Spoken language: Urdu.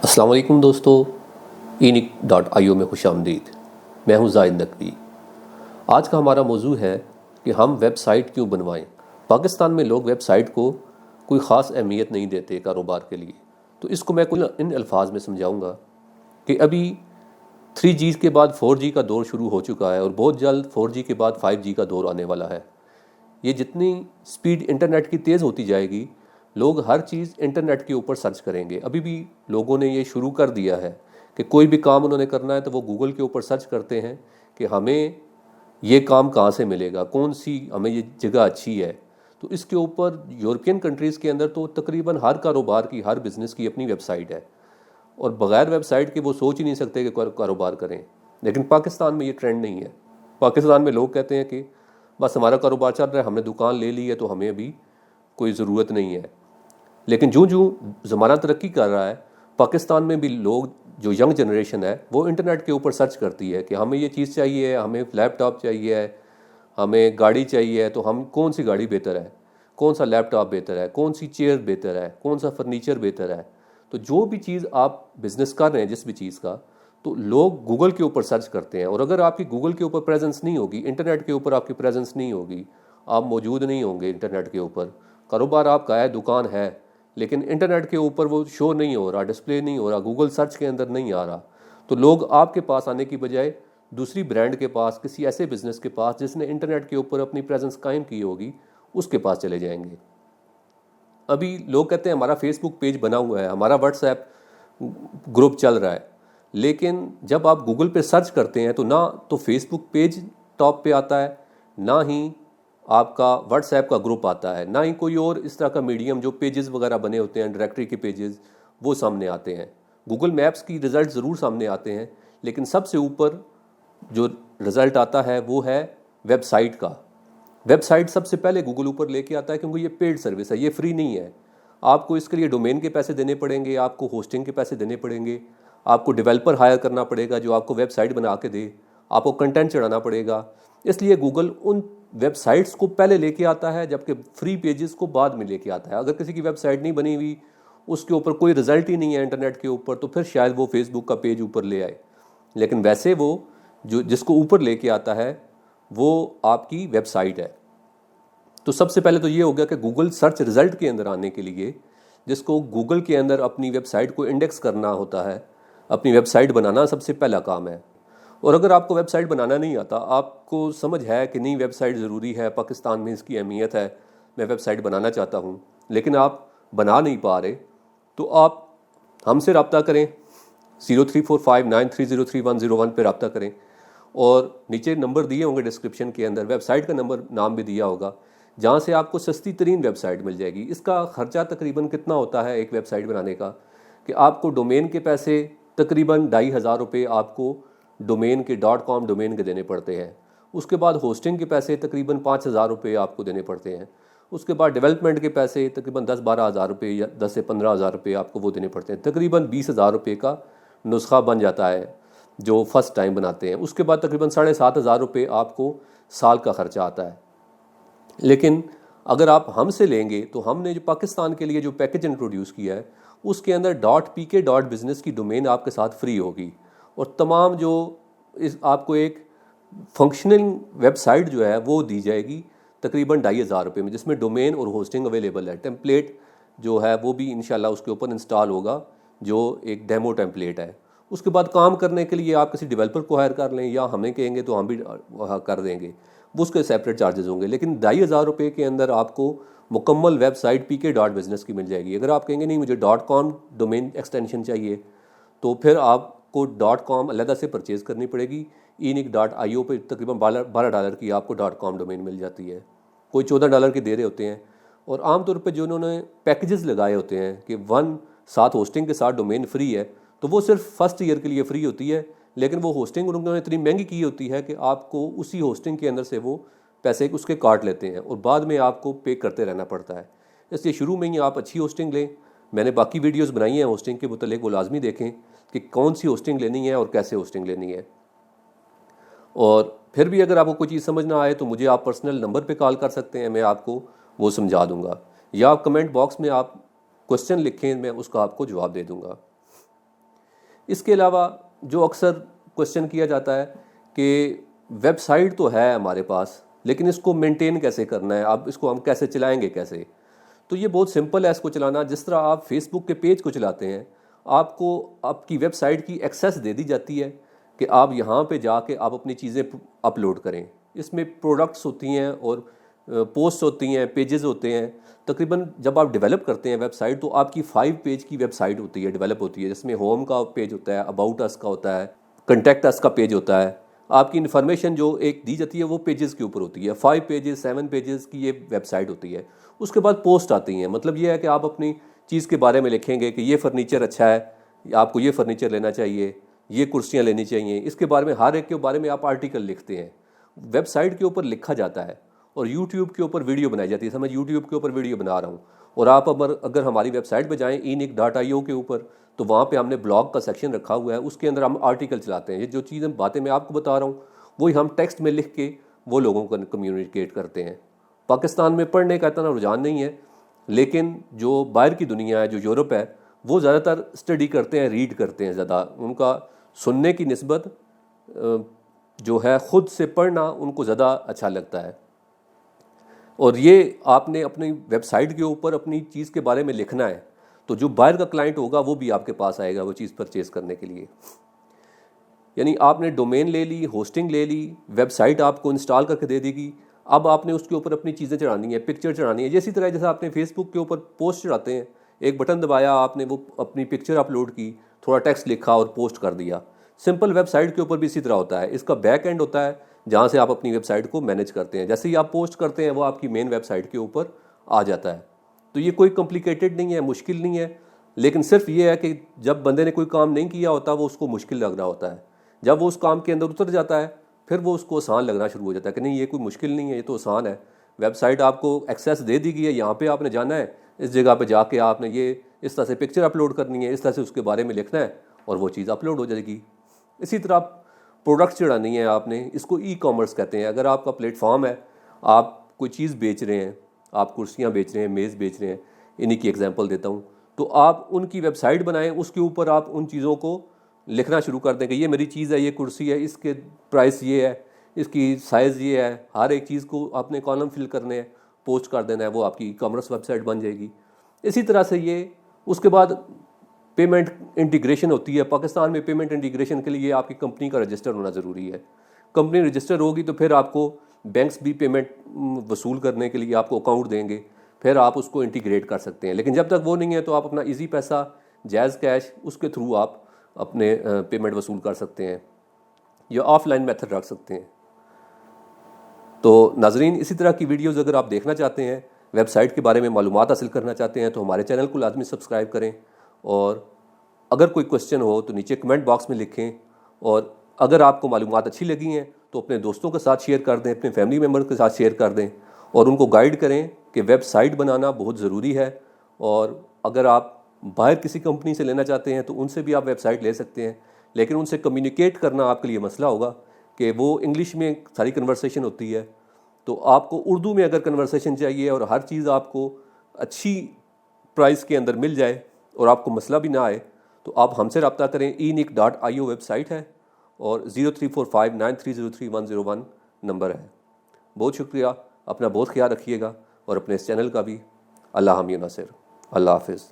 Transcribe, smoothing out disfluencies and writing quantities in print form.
السلام علیکم دوستو، ENIC.IO میں خوش آمدید۔ میں ہوں زاہد نقوی۔ آج کا ہمارا موضوع ہے کہ ہم ویب سائٹ کیوں بنوائیں۔ پاکستان میں لوگ ویب سائٹ کو کوئی خاص اہمیت نہیں دیتے کاروبار کے لیے، تو اس کو میں ان الفاظ میں سمجھاؤں گا کہ ابھی 3G کے بعد 4G کا دور شروع ہو چکا ہے اور بہت جلد 4G کے بعد 5G کا دور آنے والا ہے۔ یہ جتنی سپیڈ انٹرنیٹ کی تیز ہوتی جائے گی، لوگ ہر چیز انٹرنیٹ کے اوپر سرچ کریں گے۔ ابھی بھی لوگوں نے یہ شروع کر دیا ہے کہ کوئی بھی کام انہوں نے کرنا ہے تو وہ گوگل کے اوپر سرچ کرتے ہیں کہ ہمیں یہ کام کہاں سے ملے گا، کون سی ہمیں یہ جگہ اچھی ہے۔ تو اس کے اوپر یورپین کنٹریز کے اندر تو تقریباً ہر کاروبار کی، ہر بزنس کی اپنی ویب سائٹ ہے، اور بغیر ویب سائٹ کے وہ سوچ ہی نہیں سکتے کہ کاروبار کریں۔ لیکن پاکستان میں یہ ٹرینڈ نہیں ہے۔ پاکستان میں لوگ کہتے ہیں کہ بس ہمارا کاروبار چل رہا ہے، ہم نے دکان لے لی ہے تو ہمیں ابھی کوئی ضرورت نہیں ہے۔ لیکن جو زمانہ ترقی کر رہا ہے، پاکستان میں بھی لوگ، جو ینگ جنریشن ہے، وہ انٹرنیٹ کے اوپر سرچ کرتی ہے کہ ہمیں یہ چیز چاہیے، ہمیں لیپ ٹاپ چاہیے ہے، ہمیں گاڑی چاہیے، تو ہم کون سی گاڑی بہتر ہے، کون سا لیپ ٹاپ بہتر ہے، کون سی چیئر بہتر ہے، کون سا فرنیچر بہتر ہے۔ تو جو بھی چیز آپ بزنس کر رہے ہیں، جس بھی چیز کا، تو لوگ گوگل کے اوپر سرچ کرتے ہیں۔ اور اگر آپ کی گوگل کے اوپر پریزنس نہیں ہوگی، انٹرنیٹ کے اوپر آپ کی پریزنس نہیں ہوگی، آپ موجود نہیں ہوں گے انٹرنیٹ کے اوپر، کاروبار آپ کا ہے، دکان ہے، لیکن انٹرنیٹ کے اوپر وہ شو نہیں ہو رہا، ڈسپلے نہیں ہو رہا، گوگل سرچ کے اندر نہیں آ رہا، تو لوگ آپ کے پاس آنے کی بجائے دوسری برانڈ کے پاس، کسی ایسے بزنس کے پاس جس نے انٹرنیٹ کے اوپر اپنی پریزنس قائم کی ہوگی، اس کے پاس چلے جائیں گے۔ ابھی لوگ کہتے ہیں ہمارا فیس بک پیج بنا ہوا ہے، ہمارا واٹس ایپ گروپ چل رہا ہے، لیکن جب آپ گوگل پہ سرچ کرتے ہیں تو نہ تو فیس بک پیج ٹاپ پہ آتا ہے، نہ ہی آپ کا واٹس ایپ کا گروپ آتا ہے، نہ ہی کوئی اور اس طرح کا میڈیم جو پیجز وغیرہ بنے ہوتے ہیں، ڈائریکٹری کے پیجز، وہ سامنے آتے ہیں۔ گوگل میپس کی رزلٹ ضرور سامنے آتے ہیں، لیکن سب سے اوپر جو رزلٹ آتا ہے وہ ہے ویب سائٹ کا۔ ویب سائٹ سب سے پہلے گوگل اوپر لے کے آتا ہے، کیونکہ یہ پیڈ سروس ہے، یہ فری نہیں ہے۔ آپ کو اس کے لیے ڈومین کے پیسے دینے پڑیں گے، آپ کو ہوسٹنگ کے پیسے دینے پڑیں گے، آپ کو ڈیولپر ہائر کرنا پڑے گا جو آپ کو ویب سائٹ بنا کے دے، آپ کو کنٹینٹ چڑھانا پڑے گا۔ اس لیے گوگل ان ویب سائٹس کو پہلے لے کے آتا ہے، جبکہ فری پیجز کو بعد میں لے کے آتا ہے۔ اگر کسی کی ویب سائٹ نہیں بنی ہوئی، اس کے اوپر کوئی رزلٹ ہی نہیں ہے انٹرنیٹ کے اوپر، تو پھر شاید وہ فیس بک کا پیج اوپر لے آئے، لیکن ویسے وہ جس کو اوپر لے کے آتا ہے وہ آپ کی ویب سائٹ ہے۔ تو سب سے پہلے تو یہ ہو گیا کہ گوگل سرچ رزلٹ کے اندر آنے کے لیے، جس کو گوگل کے اندر اپنی ویب سائٹ کو انڈیکس کرنا ہوتا ہے، اپنی ویب سائٹ بنانا سب سے پہلا کام ہے۔ اور اگر آپ کو ویب سائٹ بنانا نہیں آتا، آپ کو سمجھ ہے کہ نہیں ویب سائٹ ضروری ہے، پاکستان میں اس کی اہمیت ہے، میں ویب سائٹ بنانا چاہتا ہوں، لیکن آپ بنا نہیں پا رہے، تو آپ ہم سے رابطہ کریں، 034593030101 پہ رابطہ کریں، اور نیچے نمبر دیے ہوں گے ڈسکرپشن کے اندر، ویب سائٹ کا نمبر نام بھی دیا ہوگا، جہاں سے آپ کو سستی ترین ویب سائٹ مل جائے گی۔ اس کا خرچہ تقریباً کتنا ہوتا ہے ایک ویب سائٹ بنانے کا، کہ آپ کو ڈومین کے پیسے تقریباً 2500 روپے آپ کو ڈومین کے .com ڈومین کے دینے پڑتے ہیں۔ اس کے بعد ہوسٹنگ کے پیسے تقریباً 5000 روپے آپ کو دینے پڑتے ہیں۔ اس کے بعد ڈیولپمنٹ کے پیسے تقریباً 10-12 ہزار روپے یا 10 سے 15 ہزار روپے آپ کو وہ دینے پڑتے ہیں۔ تقریباً 20,000 روپے کا نسخہ بن جاتا ہے جو فرسٹ ٹائم بناتے ہیں۔ اس کے بعد تقریباً 7,500 روپے آپ کو سال کا خرچہ آتا ہے۔ لیکن اگر آپ ہم سے لیں گے تو ہم نے جو پاکستان کے لیے جو پیکج انٹروڈیوس کیا ہے، اس کے اندر .pk.business کی ڈومین آپ کے ساتھ فری ہوگی، اور تمام جو آپ کو ایک فنکشننگ ویب سائٹ جو ہے وہ دی جائے گی تقریباً 2500 روپے میں، جس میں ڈومین اور ہوسٹنگ اویلیبل ہے۔ ٹیمپلیٹ جو ہے وہ بھی انشاءاللہ اس کے اوپر انسٹال ہوگا، جو ایک ڈیمو ٹیمپلیٹ ہے۔ اس کے بعد کام کرنے کے لیے آپ کسی ڈیولپر کو ہائر کر لیں، یا ہمیں کہیں گے تو ہم بھی کر دیں گے، وہ اس کے سیپریٹ چارجز ہوں گے۔ لیکن 2500 روپے کے اندر آپ کو مکمل ویب سائٹ pk.business کی مل جائے گی۔ اگر آپ کہیں گے نہیں مجھے .com ڈومین ایکسٹینشن چاہیے، تو پھر آپ کو .com علیحدہ سے پرچیز کرنی پڑے گی۔ ENIC.IO پہ تقریباً $12 کی آپ کو .com ڈومین مل جاتی ہے، کوئی $14 کے دے رہے ہوتے ہیں۔ اور عام طور پہ جو انہوں نے پیکجز لگائے ہوتے ہیں کہ 7 ہوسٹنگ کے ساتھ ڈومین فری ہے، تو وہ صرف فرسٹ ایئر کے لیے فری ہوتی ہے، لیکن وہ ہوسٹنگ انہوں نے اتنی مہنگی کی ہوتی ہے کہ آپ کو اسی ہوسٹنگ کے اندر سے وہ پیسے اس کے کاٹ لیتے ہیں، اور بعد میں آپ کو پے کرتے رہنا پڑتا ہے۔ اس لیے شروع میں ہی آپ اچھی ہوسٹنگ لیں۔ میں نے باقی ویڈیوز بنائی ہیں ہوسٹنگ کے متعلق، وہ لازمی دیکھیں کہ کون سی ہوسٹنگ لینی ہے اور کیسے ہوسٹنگ لینی ہے۔ اور پھر بھی اگر آپ کو کوئی چیز سمجھ نہ آئے تو مجھے آپ پرسنل نمبر پہ کال کر سکتے ہیں، میں آپ کو وہ سمجھا دوں گا، یا آپ کمنٹ باکس میں آپ کوسچن لکھیں، میں اس کا آپ کو جواب دے دوں گا۔ اس کے علاوہ جو اکثر کوشچن کیا جاتا ہے کہ ویب سائٹ تو ہے ہمارے پاس لیکن اس کو مینٹین کیسے کرنا ہے، آپ اس کو ہم کیسے چلائیں گے کیسے؟ تو یہ بہت سمپل ہے اس کو چلانا. جس طرح آپ فیس بک کے پیج کو چلاتے ہیں، آپ کو آپ کی ویب سائٹ کی ایکسیس دے دی جاتی ہے کہ آپ یہاں پہ جا کے آپ اپنی چیزیں اپلوڈ کریں. اس میں پروڈکٹس ہوتی ہیں اور پوسٹ ہوتی ہیں، پیجز ہوتے ہیں. تقریباً جب آپ ڈیولپ کرتے ہیں ویب سائٹ تو آپ کی 5 پیج کی ویب سائٹ ہوتی ہے، ڈیولپ ہوتی ہے، جس میں ہوم کا پیج ہوتا ہے، اباؤٹ اس کا ہوتا ہے، کنٹیکٹ اس کا پیج ہوتا ہے. آپ کی انفارمیشن جو ایک دی جاتی ہے وہ پیجز کے اوپر ہوتی ہے. 5 پیجز 7 پیجز کی یہ ویب سائٹ ہوتی ہے. اس کے بعد پوسٹ آتی ہیں. مطلب یہ ہے کہ آپ اپنی چیز کے بارے میں لکھیں گے کہ یہ فرنیچر اچھا ہے، آپ کو یہ فرنیچر لینا چاہیے، یہ کرسیاں لینی چاہیے. اس کے بارے میں ہر ایک کے بارے میں آپ آرٹیکل لکھتے ہیں، ویب سائٹ کے اوپر لکھا جاتا ہے. اور یوٹیوب کے اوپر ویڈیو بنائی جاتی ہے. سمجھ یوٹیوب کے اوپر ویڈیو بنا رہا ہوں اور آپ اگر ہماری ویب سائٹ پہ جائیں enick.io کے اوپر تو وہاں پہ ہم نے بلاگ کا سیکشن رکھا ہوا ہے. اس کے اندر ہم آرٹیکل چلاتے ہیں. یہ جو چیزیں باتیں میں آپ کو بتا رہا ہوں وہی ہم ٹیکسٹ میں لکھ کے وہ لوگوں کو کمیونیکیٹ کرتے ہیں. پاکستان میں پڑھنے کا اتنا رجحان نہیں ہے، لیکن جو باہر کی دنیا ہے، جو یورپ ہے، وہ زیادہ تر اسٹڈی کرتے ہیں، ریڈ کرتے ہیں زیادہ. ان کا سننے کی نسبت جو ہے خود سے پڑھنا ان کو زیادہ اچھا لگتا ہے. اور یہ آپ نے اپنی ویب سائٹ کے اوپر اپنی چیز کے بارے میں لکھنا ہے تو جو باہر کا کلائنٹ ہوگا وہ بھی آپ کے پاس آئے گا وہ چیز پرچیز کرنے کے لیے. یعنی آپ نے ڈومین لے لی، ہوسٹنگ لے لی، ویب سائٹ آپ کو انسٹال کر کے دے دی گی. اب آپ نے اس کے اوپر اپنی چیزیں چڑھانی ہیں، پکچر چڑھانی ہے. اسی طرح جیسے آپ نے فیس بک کے اوپر پوسٹ چڑھاتے ہیں، ایک بٹن دبایا، آپ نے وہ اپنی پکچر اپلوڈ کی، تھوڑا ٹیکسٹ لکھا اور پوسٹ کر دیا. سمپل ویب سائٹ کے اوپر بھی اسی طرح ہوتا ہے. اس کا بیک اینڈ ہوتا ہے جہاں سے آپ اپنی ویب سائٹ کو مینیج کرتے ہیں. جیسے ہی آپ پوسٹ کرتے ہیں وہ آپ کی مین ویب سائٹ کے اوپر آ جاتا ہے. تو یہ کوئی کمپلیکیٹڈ نہیں ہے، مشکل نہیں ہے. لیکن صرف یہ ہے کہ جب بندے نے کوئی کام نہیں کیا ہوتا وہ اس کو مشکل لگ رہا ہوتا ہے. جب وہ اس کام کے اندر اتر جاتا ہے پھر وہ اس کو آسان لگنا شروع ہو جاتا ہے کہ نہیں یہ کوئی مشکل نہیں ہے، یہ تو آسان ہے. ویب سائٹ آپ کو ایکسیس دے دی گئی ہے، یہاں پہ آپ نے جانا ہے، اس جگہ پہ جا کے آپ نے یہ اس طرح سے پکچر اپلوڈ کرنی ہے، اس طرح سے اس کے بارے میں لکھنا ہے اور وہ چیز اپلوڈ ہو جائے گی. اسی طرح پروڈکٹس چڑھانی ہے آپ نے، اس کو ای کامرس کہتے ہیں. اگر آپ کا پلیٹ فارم ہے، آپ کوئی چیز بیچ رہے ہیں، آپ کرسیاں بیچ رہے ہیں، میز بیچ رہے ہیں، انہی کی ایگزامپل دیتا ہوں، تو آپ ان کی ویب سائٹ بنائیں، اس کے اوپر آپ ان چیزوں کو لکھنا شروع کر دیں کہ یہ میری چیز ہے، یہ کرسی ہے، اس کے پرائس یہ ہے، اس کی سائز یہ ہے. ہر ایک چیز کو آپ نے کالم فل کرنے ہیں، پوسٹ کر دینا ہے، وہ آپ کی ای کامرس ویب سائٹ بن جائے گی. اسی طرح سے یہ اس کے بعد پیمنٹ انٹیگریشن ہوتی ہے. پاکستان میں پیمنٹ انٹیگریشن کے لیے آپ کی کمپنی کا رجسٹر ہونا ضروری ہے. کمپنی رجسٹر ہوگی تو پھر آپ کو بینکس بھی پیمنٹ وصول کرنے کے لیے آپ کو اکاؤنٹ دیں گے، پھر آپ اس کو انٹیگریٹ کر سکتے ہیں. لیکن جب تک وہ نہیں ہے تو آپ اپنا ایزی پیسہ، جائز کیش، اس کے تھرو آپ اپنے پیمنٹ وصول کر سکتے ہیں یا آف لائن میتھڈ رکھ سکتے ہیں. تو ناظرین، اسی طرح کی ویڈیوز اگر آپ دیکھنا چاہتے ہیں، ویب سائٹ کے بارے میں معلومات حاصل کرنا چاہتے ہیں تو ہمارے چینل کو لازمی سبسکرائب کریں. اور اگر کوئی کوشچن ہو تو نیچے کمنٹ باکس میں لکھیں. اور اگر آپ کو معلومات اچھی لگی ہیں تو اپنے دوستوں کے ساتھ شیئر کر دیں، اپنے فیملی ممبر کے ساتھ شیئر کر دیں اور ان کو گائیڈ کریں کہ ویب سائٹ بنانا بہت ضروری ہے. اور اگر آپ باہر کسی کمپنی سے لینا چاہتے ہیں تو ان سے بھی آپ ویب سائٹ لے سکتے ہیں، لیکن ان سے کمیونیکیٹ کرنا آپ کے لیے مسئلہ ہوگا کہ وہ انگلش میں ساری کنورسیشن ہوتی ہے. تو آپ کو اردو میں اگر کنورسیشن چاہیے اور ہر چیز آپ کو اچھی پرائس کے اندر مل جائے اور آپ کو مسئلہ بھی نہ آئے تو آپ ہم سے رابطہ کریں. enick.io ویب سائٹ ہے اور 034593030101 نمبر ہے. بہت شکریہ، اپنا بہت خیال رکھیے گا اور اپنے اس چینل کا بھی. اللہ حامی و ناصر. اللہ حافظ.